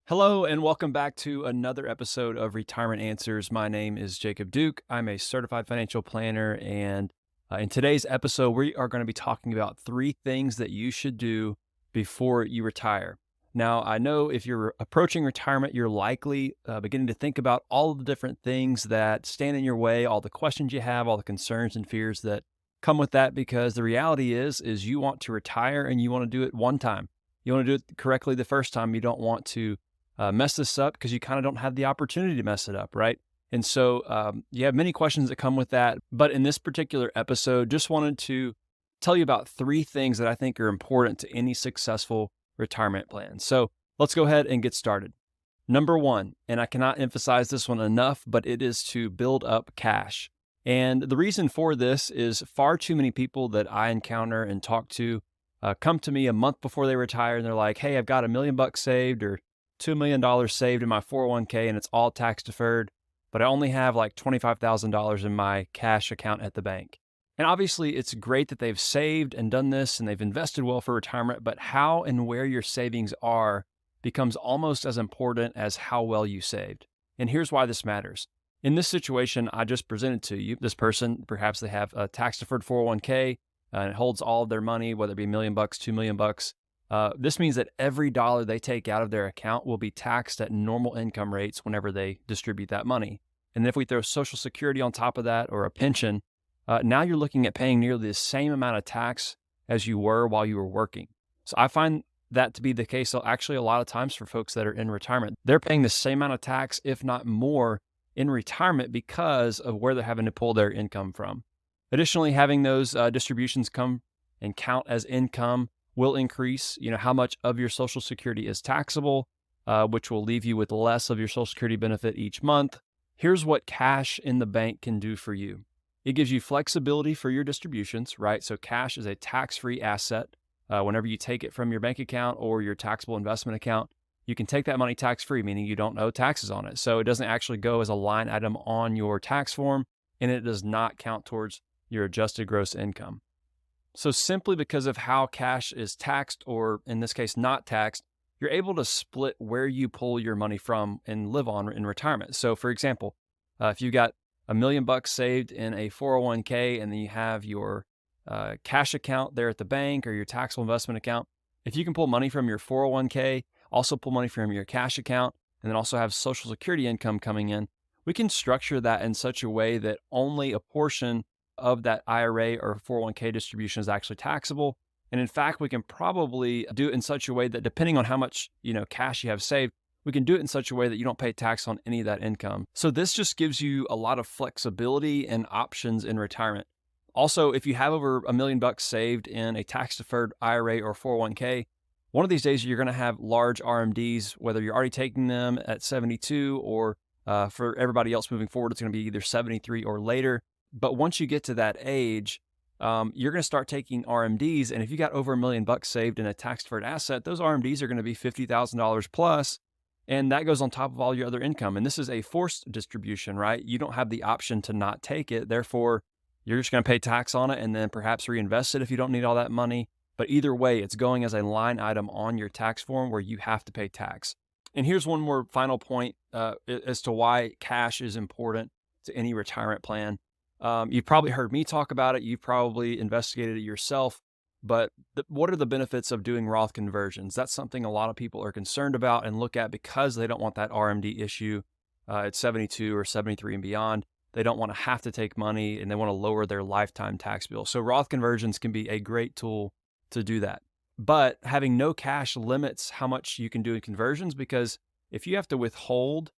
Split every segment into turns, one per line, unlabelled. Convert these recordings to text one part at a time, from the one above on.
Hello, and welcome back to another episode of Retirement Answers. My name is Jacob Duke. I'm a certified financial planner, and in today's episode, we are going to be talking about three things that you should do before you retire. Now, I know if you're approaching retirement, you're likely beginning to think about all of the different things that stand in your way, all the questions you have, all the concerns and fears that come with that, because the reality is you want to retire and you want to do it one time. You want to do it correctly the first time. You don't want to mess this up because you kind of don't have the opportunity to mess it up, right? And so you have many questions that come with that. But in this particular episode, just wanted to tell you about three things that I think are important to any successful retirement plan. So let's go ahead and get started. Number one, and I cannot emphasize this one enough, but it is to build up cash. And the reason for this is far too many people that I encounter and talk to come to me a month before they retire and they're like, hey, I've got $1 million saved or $2 million saved in my 401k and it's all tax deferred, but I only have like $25,000 in my cash account at the bank. And obviously, it's great that they've saved and done this and they've invested well for retirement, but how and where your savings are becomes almost as important as how well you saved. And here's why this matters. In this situation I just presented to you, this person, perhaps they have a tax deferred 401k and it holds all of their money, whether it be $1 million, $2 million. This means that every dollar they take out of their account will be taxed at normal income rates whenever they distribute that money. And if we throw Social Security on top of that or a pension, now you're looking at paying nearly the same amount of tax as you were while you were working. So I find that to be the case actually a lot of times for folks that are in retirement. They're paying the same amount of tax, if not more, in retirement because of where they're having to pull their income from. Additionally, having those distributions come and count as income will increase, how much of your Social Security is taxable, which will leave you with less of your Social Security benefit each month. Here's what cash in the bank can do for you. It gives you flexibility for your distributions, right? So cash is a tax-free asset. Whenever you take it from your bank account or your taxable investment account, you can take that money tax-free, meaning you don't owe taxes on it. So it doesn't actually go as a line item on your tax form, and it does not count towards your adjusted gross income. So simply because of how cash is taxed, or in this case, not taxed, you're able to split where you pull your money from and live on in retirement. So for example, if you got $1 million saved in a 401k and then you have your cash account there at the bank or your taxable investment account, if you can pull money from your 401k, also pull money from your cash account, and then also have Social Security income coming in, we can structure that in such a way that only a portion of that IRA or 401k distribution is actually taxable. And in fact, we can probably do it in such a way that depending on how much, cash you have saved, we can do it in such a way that you don't pay tax on any of that income. So this just gives you a lot of flexibility and options in retirement. Also, if you have over $1 million saved in a tax deferred IRA or 401k, one of these days you're going to have large RMDs, whether you're already taking them at 72 or for everybody else moving forward, it's going to be either 73 or later. But once you get to that age, you're going to start taking RMDs. And if you got over $1 million saved in a tax deferred asset, those RMDs are going to be $50,000 plus. And that goes on top of all your other income. And this is a forced distribution, right? You don't have the option to not take it. Therefore, you're just going to pay tax on it and then perhaps reinvest it if you don't need all that money. But either way, it's going as a line item on your tax form where you have to pay tax. And here's one more final point as to why cash is important to any retirement plan. You've probably heard me talk about it. You've probably investigated it yourself. But what are the benefits of doing Roth conversions? That's something a lot of people are concerned about and look at because they don't want that RMD issue at 72 or 73 and beyond. They don't want to have to take money and they want to lower their lifetime tax bill. So Roth conversions can be a great tool to do that. But having no cash limits how much you can do in conversions, because if you have to withhold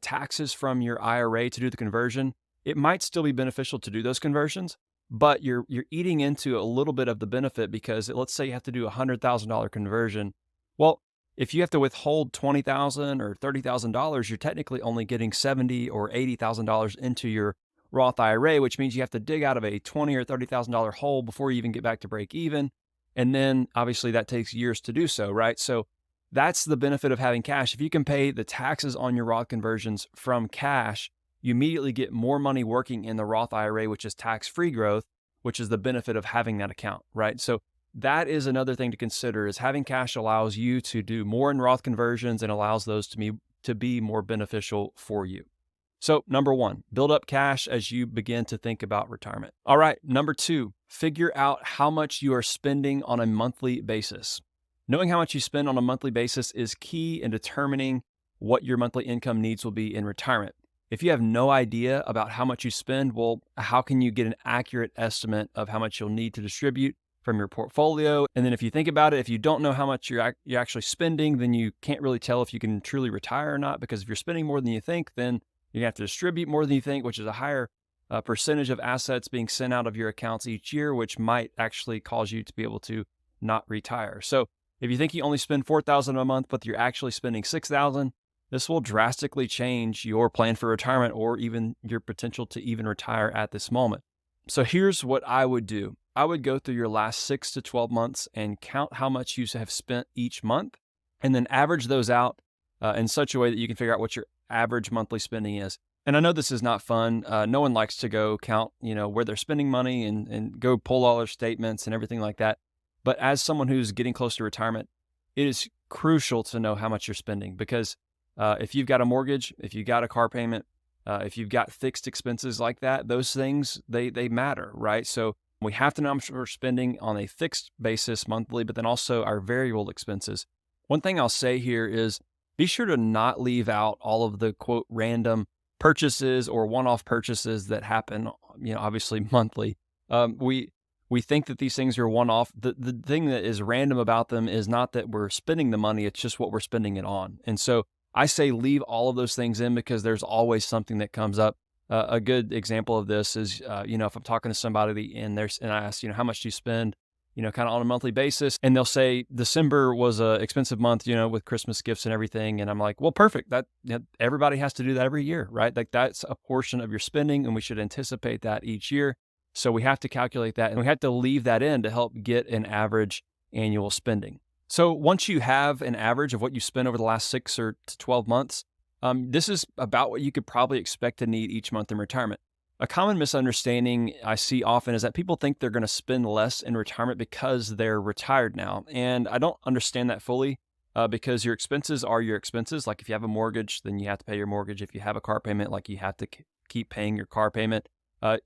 taxes from your IRA to do the conversion, it might still be beneficial to do those conversions, but you're eating into a little bit of the benefit because let's say you have to do a $100,000 conversion. Well, if you have to withhold $20,000 or $30,000, you're technically only getting $70,000 or $80,000 into your Roth IRA, which means you have to dig out of a $20,000 or $30,000 hole before you even get back to break even. And then obviously that takes years to do so, right? So that's the benefit of having cash. If you can pay the taxes on your Roth conversions from cash, you immediately get more money working in the Roth IRA, which is tax-free growth, which is the benefit of having that account, right? So that is another thing to consider, is having cash allows you to do more in Roth conversions and allows those to be more beneficial for you. So number one, build up cash as you begin to think about retirement. All right, number two, figure out how much you are spending on a monthly basis. Knowing how much you spend on a monthly basis is key in determining what your monthly income needs will be in retirement. If you have no idea about how much you spend, well, how can you get an accurate estimate of how much you'll need to distribute from your portfolio? And then if you think about it, if you don't know how much you're actually spending, then you can't really tell if you can truly retire or not, because if you're spending more than you think, then you have to distribute more than you think, which is a higher percentage of assets being sent out of your accounts each year, which might actually cause you to be able to not retire. So if you think you only spend $4,000 a month, but you're actually spending $6,000, this will drastically change your plan for retirement or even your potential to even retire at this moment. So here's what I would do. I would go through your last 6 to 12 months and count how much you have spent each month, and then average those out in such a way that you can figure out what your average monthly spending is. And I know this is not fun. No one likes to go count, where they're spending money and go pull all their statements and everything like that. But as someone who's getting close to retirement, it is crucial to know how much you're spending, because if you've got a mortgage, if you've got a car payment, if you've got fixed expenses like that, those things, they matter, right? So we have to know how much we're spending on a fixed basis monthly, but then also our variable expenses. One thing I'll say here is be sure to not leave out all of the quote random purchases or one-off purchases that happen, obviously monthly. We think that these things are one-off. The thing that is random about them is not that we're spending the money, it's just what we're spending it on. And so I say leave all of those things in, because there's always something that comes up. A good example of this is, if I'm talking to somebody and I ask, how much do you spend, kind of on a monthly basis, and they'll say December was a expensive month, with Christmas gifts and everything. And I'm like, well, perfect. That everybody has to do that every year, right? Like that's a portion of your spending, and we should anticipate that each year. So we have to calculate that, and we have to leave that in to help get an average annual spending. So once you have an average of what you spent over the last 6 or to 12 months, this is about what you could probably expect to need each month in retirement. A common misunderstanding I see often is that people think they're going to spend less in retirement because they're retired now. And I don't understand that fully, because your expenses are your expenses. Like if you have a mortgage, then you have to pay your mortgage. If you have a car payment, like you have to keep paying your car payment.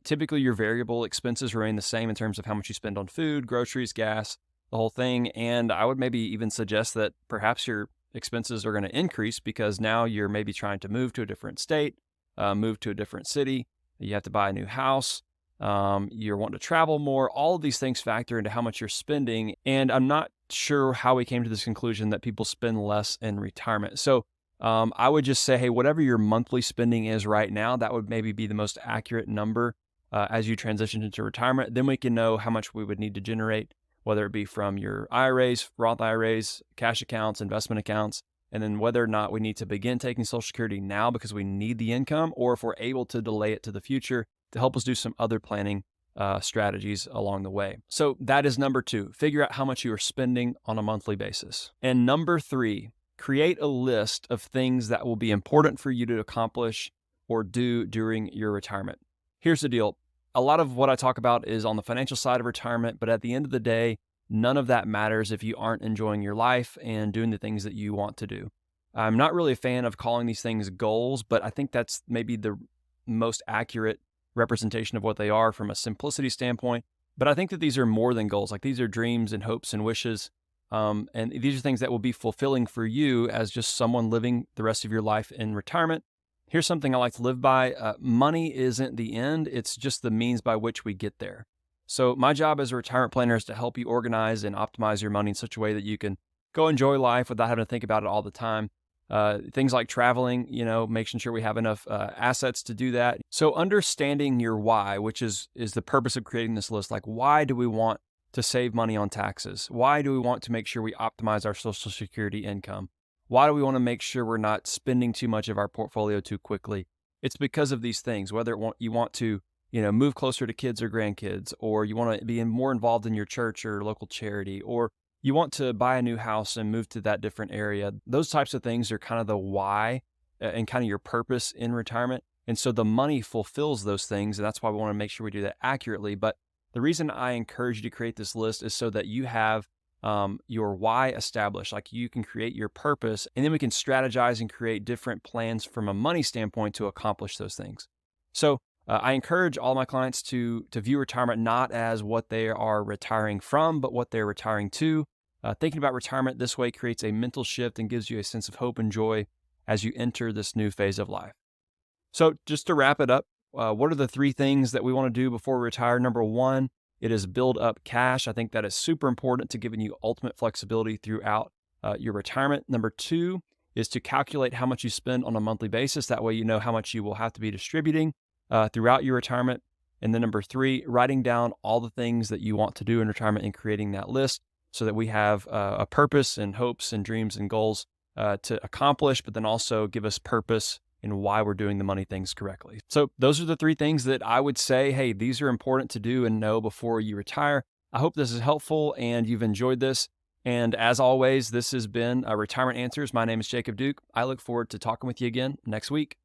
Typically, your variable expenses remain the same in terms of how much you spend on food, groceries, gas, the whole thing. And I would maybe even suggest that perhaps your expenses are going to increase because now you're maybe trying to move to a different state, move to a different city. You have to buy a new house. You're wanting to travel more. All of these things factor into how much you're spending. And I'm not sure how we came to this conclusion that people spend less in retirement. So I would just say, hey, whatever your monthly spending is right now, that would maybe be the most accurate number as you transition into retirement. Then we can know how much we would need to generate, whether it be from your IRAs, Roth IRAs, cash accounts, investment accounts, and then whether or not we need to begin taking Social Security now because we need the income, or if we're able to delay it to the future to help us do some other planning strategies along the way. So that is number 2, figure out how much you are spending on a monthly basis. And number 3, create a list of things that will be important for you to accomplish or do during your retirement. Here's the deal. A lot of what I talk about is on the financial side of retirement, but at the end of the day, none of that matters if you aren't enjoying your life and doing the things that you want to do. I'm not really a fan of calling these things goals, but I think that's maybe the most accurate representation of what they are from a simplicity standpoint. But I think that these are more than goals. Like these are dreams and hopes and wishes. And these are things that will be fulfilling for you as just someone living the rest of your life in retirement. Here's something I like to live by. Money isn't the end. It's just the means by which we get there. So my job as a retirement planner is to help you organize and optimize your money in such a way that you can go enjoy life without having to think about it all the time. Things like traveling, making sure we have enough assets to do that. So understanding your why, which is the purpose of creating this list. Like, why do we want to save money on taxes? Why do we want to make sure we optimize our Social Security income? Why do we want to make sure we're not spending too much of our portfolio too quickly? It's because of these things, whether you want to move closer to kids or grandkids, or you want to be more involved in your church or local charity, or you want to buy a new house and move to that different area. Those types of things are kind of the why and kind of your purpose in retirement. And so the money fulfills those things. And that's why we want to make sure we do that accurately. But The reason I encourage you to create this list is so that you have your why established. Like you can create your purpose, and then we can strategize and create different plans from a money standpoint to accomplish those things. So I encourage all my clients to view retirement not as what they are retiring from, but what they're retiring to. Thinking about retirement this way creates a mental shift and gives you a sense of hope and joy as you enter this new phase of life. So just to wrap it up, what are the three things that we want to do before we retire? Number one, it is build up cash. I think that is super important to giving you ultimate flexibility throughout your retirement. Number two is to calculate how much you spend on a monthly basis. That way you know how much you will have to be distributing throughout your retirement. And then number three, writing down all the things that you want to do in retirement and creating that list so that we have a purpose and hopes and dreams and goals to accomplish, but then also give us purpose and why we're doing the money things correctly. So those are the three things that I would say, hey, these are important to do and know before you retire. I hope this is helpful and you've enjoyed this. And as always, this has been Retirement Answers. My name is Jacob Duke. I look forward to talking with you again next week.